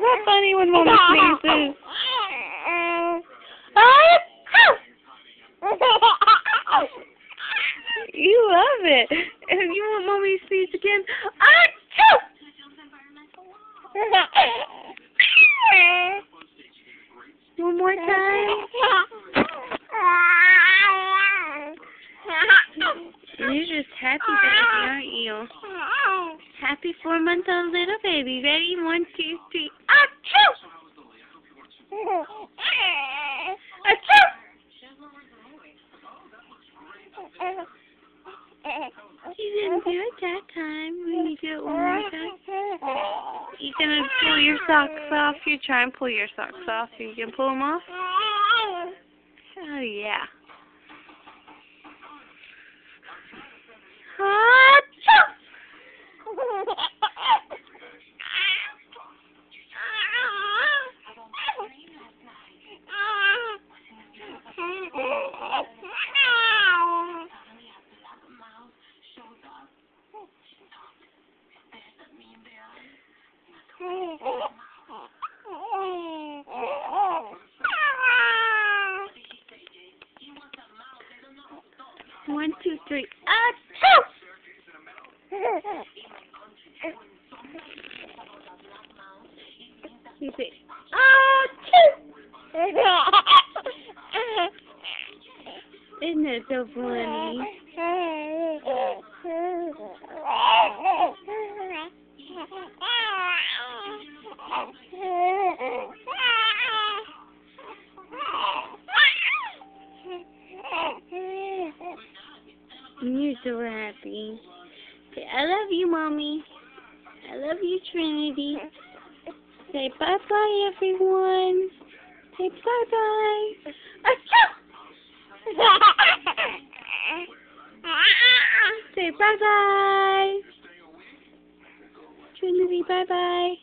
not funny when Mommy sneezes. You love it. If you want Mommy to sneeze again, one more time. You're just happy baby, aren't you? Happy 4-month-old little baby. Ready? 1, 2, 3. You didn't do it that time. When you do it one more time. You're gonna pull your socks off. You try and pull your socks off. You can pull them off. Oh yeah. One, two, three. You say, isn't it so funny? You're so happy. Say, I love you, Mommy. I love you, Trinity. Say bye-bye, everyone. Say bye-bye. Say bye-bye. Trinity, bye-bye.